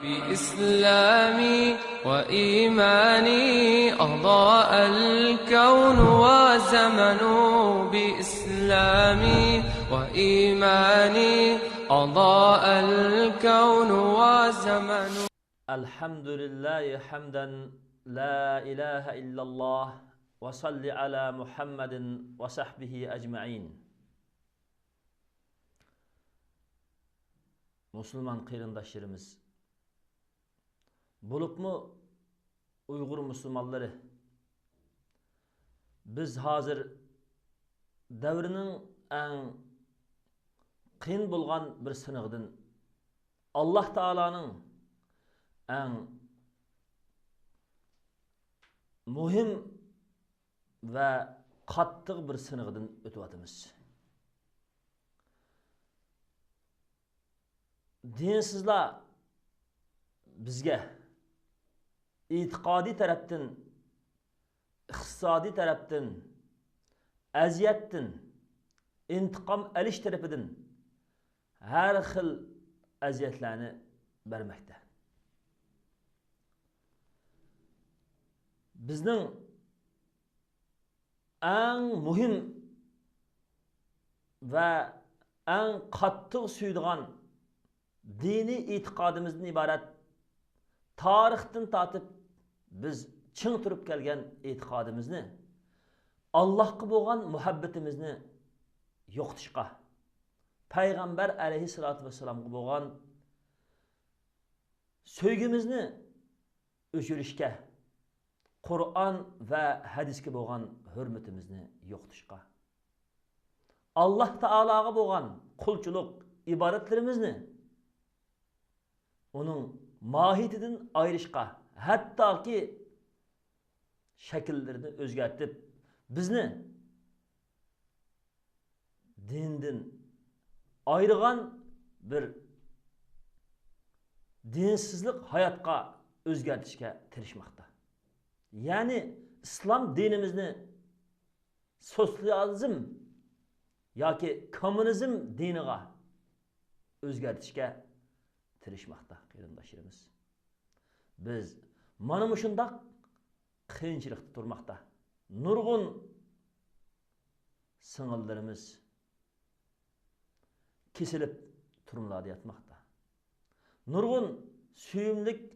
بإسلامي وإيماني أضاء الكون وزمن بإسلامي وإيماني أضاء الكون وزمن الحمد لله حمدا لا إله إلا الله وصل على محمد وصحبه أجمعين. Müslüman kıyırındaşlarımız, bulup mu Uygur Müslümanları, biz hazır devrinin en kıyın bulgan bir sınıqdın, Allah Taala'nın en muhim ve qattiq bir sınıqdın ötüvatımız. Dinsizler bizge itiqadi tarafdan, iqtisadi tarafdan, aziyatdan, intiqam alish tarafidan her xil aziyatlarni bermekte. Bizning en muhim ve en qattiq suydigan dini itiqadimizdan ibaret tarixdan tatip biz çın turib kelgan itiqadimizni Allah'a bo'lgan muhabbetimizni yo'qotishga, Payg'ambar alayhissalatu vassalamga bo'lgan sevgimizni o'chirishga, Qur'on va hadisga bo'lgan hurmatimizni yo'qotishga, Allah Taolaga bo'lgan qulchilik ibodatlarimizni onun mahiyetinden ayrışqa, hatta ki şekillerini özgertip bizni dinden ayrıgan bir dinsizlik hayatqa özgertişke tirişmakta. Yani İslam dinimizni sosyalizm yoki komünizm diniga özgertişke tirişmakta qiyrindaşlarımız. Biz mana mushundaq qiyinchilikda turmakta. Nurg'un singillarimiz kesilib turumlarda yatmakta. Nurg'un suyumlik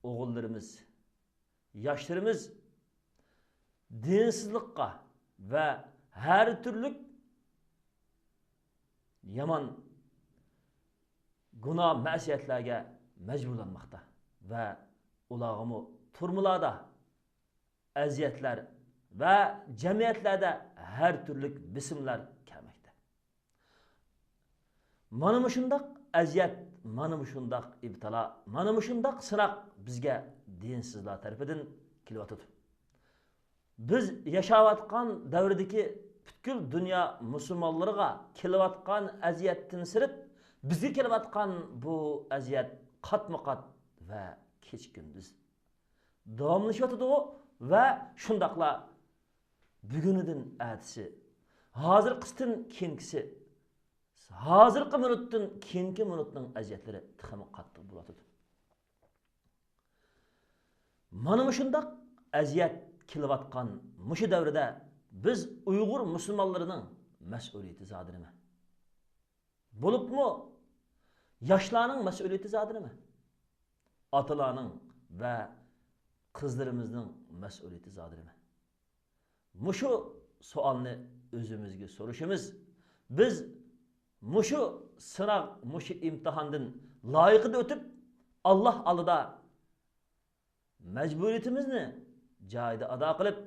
o'g'illarimiz, yoshlarimiz dinsizlikqa ve her türlük yaman günah ma'siyatlarga mecburlanmakta ve ulağımı turmularda aziyetler ve cemiyetlerde her türlü bisimler kelmekte. Mana mushundaq aziyet, mana mushundaq ibtila, mana mushundaq sınaq bizge dinsizler tarafidan kelyapti. Biz yaşayotgan davrdagi butkul dünya musulmonlariga kelayotgan aziyatdan sirib bizge kelayotgan bu aziyat qatma-qat ve keç gündüz davamlaşıyotidu ve şundaqla bugünüdün ertesi, hazırqısından keyingisi, hazırqı minutdan keyingi minutning aziyatları tiximi qattiq bo'ladi. Mana shundaq aziyat kelayotgan mushu davrda biz Uyg'ur musulmonlarining mas'uliyati zodirmi? Bo'libmi yoshlarning mas'uliyati zodirmi? Atalarning ve kızlarımızın mesuliyeti zadirmi? Muşu sualni özümüzge soruşumuz. Biz muşu sınav, muşu imtihandan layıkı ötüp Allah alıda mecburiyetimizni joyida ado qilib,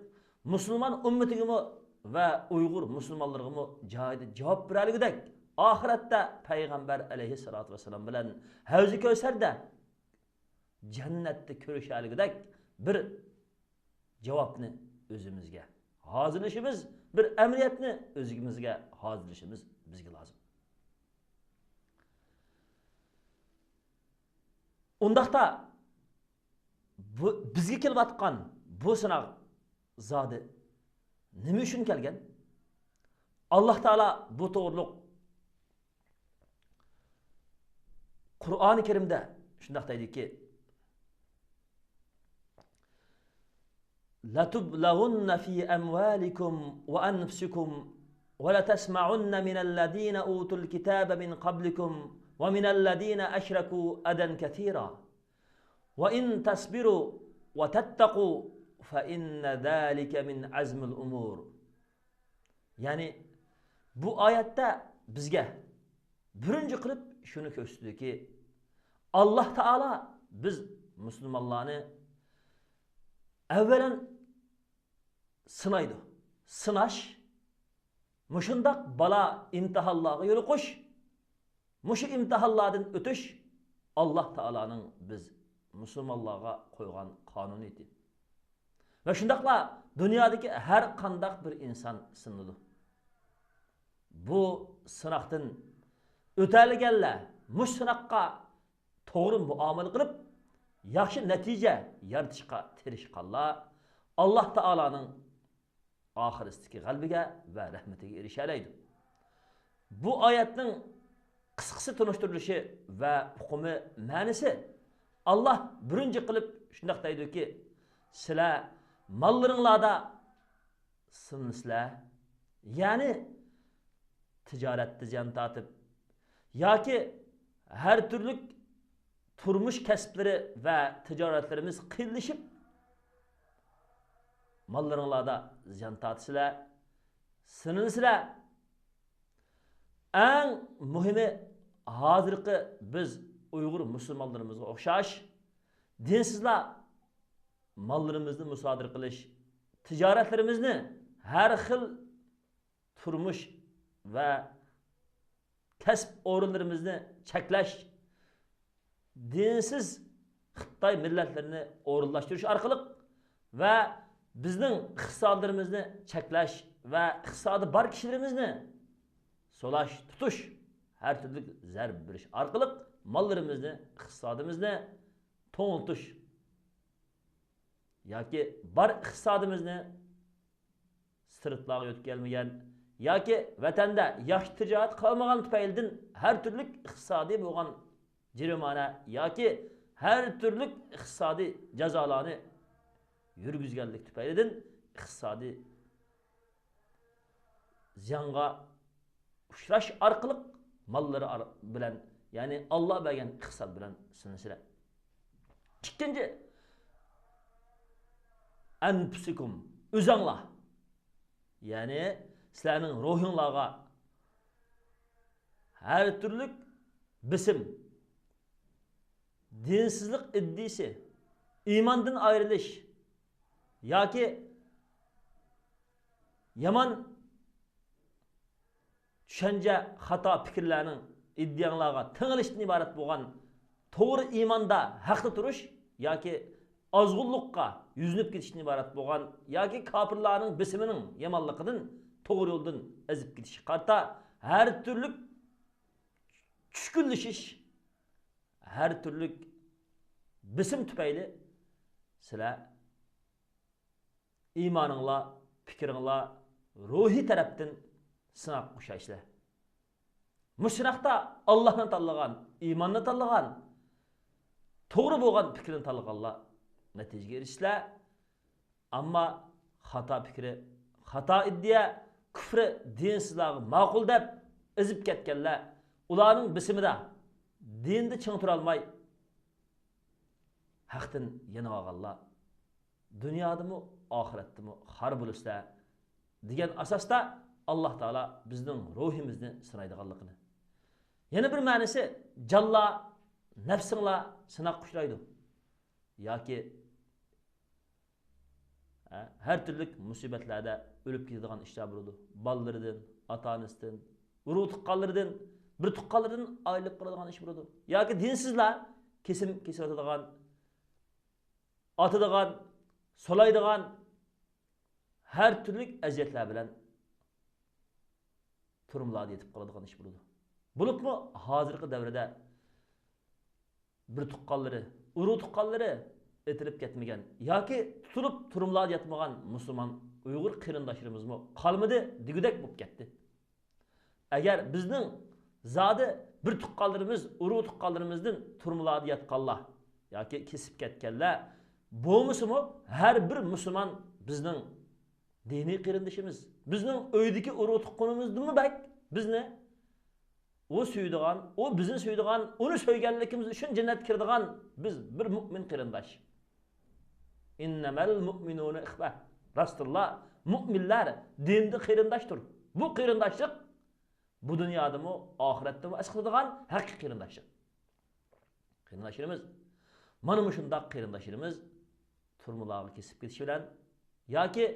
Müslüman ümmetigimi ve Uygur Müslümanlarımı joyida javob beraylikdek, ahiratda Payg'ambar alayhissalatu vassalam bilan Havzi Kevserda cennette ko'rishaylikdek bir javobni o'zimizga hozirlashimiz, bir amaliyotni o'zimizga hozirlashimiz bizga lozim. Undaqda bizga kelayotgan bu sinov zodi nima uchun kelgan? Allah Taala bu to'g'riliq Qur'oni Karimda shundoq deydiki, لَتُبْلَغُنَّ فِي أَمْوَالِكُمْ وَأَنْفُسِكُمْ وَلَتَسْمَعُنَّ مِنَ الَّذِينَ أُوتُوا الْكِتَابَ مِنْ قَبْلِكُمْ وَمِنَ الَّذِينَ أَشْرَكُوا أَذًى كَثِيرًا وَإِنْ تَصْبِرُوا وَتَتَّقُوا فَإِنَّ ذَلِكَ مِنْ عَزْمِ الْأُمُورِ. Yani bu ayette bizge birinci kılıp şunu gösterdi ki, Allah Teala biz Müslümanlarını evvelen sınaydı. Sınaş, muşundak bala imtihanlığa yolu koş, muşu imtihanlardan ötüş, Allah Teala'nın biz Müslümanlığa koygan kanuniydi. Ve şundakla dünyadaki her kandak bir insan sınırlı. Bu sınaqdan ötəlgənlər muş sınaqqa toğru muamele qılıb, yaxşı nəticə yaratışqa tirişqanlar Allah Taala'nın ahiristiki qalbiga və rəhmətiga erişəlaydı. Bu ayətnin qısqası tunuşturuluşu və hukumi mənisi Allah birinci qılıb şundaq deydi ki, sizlər mallarınlarda sınırsızlar, yani ticaretde ziyan tatip, ya ki her türlü turmuş kesipleri ve ticaretlerimiz kıyılışıp mallarınlarda ziyan tatisılar, sınırsızlar. En mühimi hazırki biz Uygur Müslümanlarımızga okşaş, dinsizler mallarımızı müsaade kılış, ticaretlerimizni her xil turmuş ve kasb o'rinlarimizni cheklash, dinsiz Xitoy millatlarini o'rinlashtirish orqali va bizning iqtisodlarimizni cheklash va iqtisodi bor kishilarimizni so'lash, tutish, har turli zarb berish orqali mollarimizni, iqtisodimizni to'ngiltish yoki bor iqtisodimizni sirtlarga o'tkazilmagan yoki vatanda yaxshi tijorat qilmagan tufaylidan har turli iqtisodiy bo'lgan jirimona yoki har turli iqtisodiy jazolarni yurgizganlik tufaylidan iqtisodiy ziyonga uchrash orqali mollari bilan, ya'ni Alloh bergan iqtisod bilan sinishlar. Ikkinchi, anfusikum, o'zinglar, ya'ni sizlarning ruhinglarga her türlü bisim, dinsizlik iddisi, imandan ayrılış, yoki yaman tushuncha, xato fikrlarning iddiyalarga tingilishdan iborat bo'lgan to'g'ri iymonda haqda turish yoki ozg'unlikqa yuzinib ketishdan iborat bo'lgan yoki kofirlarning bisimining yomonligidan to'g'ri yo'ldan ezib ketish qarta her türlü tushkunlashish, her türlü bisim tufayli sizlar iymoninglar, fikringlar ruhiy tarafdan sınaq qo'shaysizlar. Mushraqda Allohni tanlagan, iymonni tanlagan, to'g'ri bo'lgan fikrini tanlaganlar natijaga erishishlar. Ammo xato fikri, xato iddia, kufri, dinsizlarga ma'qul deb ezib ketganlar, ularning bisimida dinda ching tura olmay haqdan yana olganlar dunyodami, oxiratdami xor bo'lishlar degan asosda Allah Teala bizning ruhimizni sinaydiganligini. Yana bir ma'nosi jalla nafsinglar sinaq qushlaydi. Yoki her türlü musibetlerde ölüp gidadigan ishlar bo'ladi. Ballardan, ota-onasidan, urug' tuqqanlardan, bir tuqqanlardan ayrilib qoladigan ish bo'ladi. Yoki dinsizlar kesim kesadigan, atadigan, solaydigan her türlü aziyatlar bilan turumlarda yetib qoladigan ish bo'ladi. Bo'libmi hozirgi davrda bir tuqqanlari, urug' tuqqanlari etilip ketmegen, yoki tutulup turumlar yatmagan Müslüman Uygur qarindoshlarimiz mı kalmadı, digudek bo'lib ketdi. Agar bizning zodi bir tuqqanlarımız, urug' tuqqanlarimizdan turmularda yatqanlar yoki kesib ketganlar bo'lmasimi har bir musulmon bizning diniy qarindishimiz, bizning uydagi urug' tuqqanimizdimi bak bizni o suydigan, o bizni suydigan, onu söygenlikimiz için cennet kirdigan biz bir mümin qarindosh. İnnemel mu'minune ihve. Rasulullah müminler dinde qarindoshdir. Bu qarindoshlik bu dunyoda mı ahirette mi asqiladigan haqiqiy qarindoshlik. Qarindoshlarimiz mana bu shundoq qarindoshlarimiz turmularni kesib ketishi bilan yoki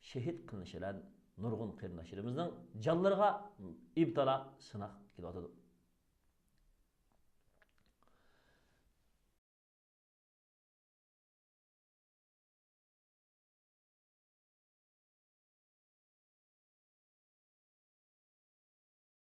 shahid qilinishi bilan nurg'un qarindoshlarimizning jonlariga ibtilo sinoq kelyotadi.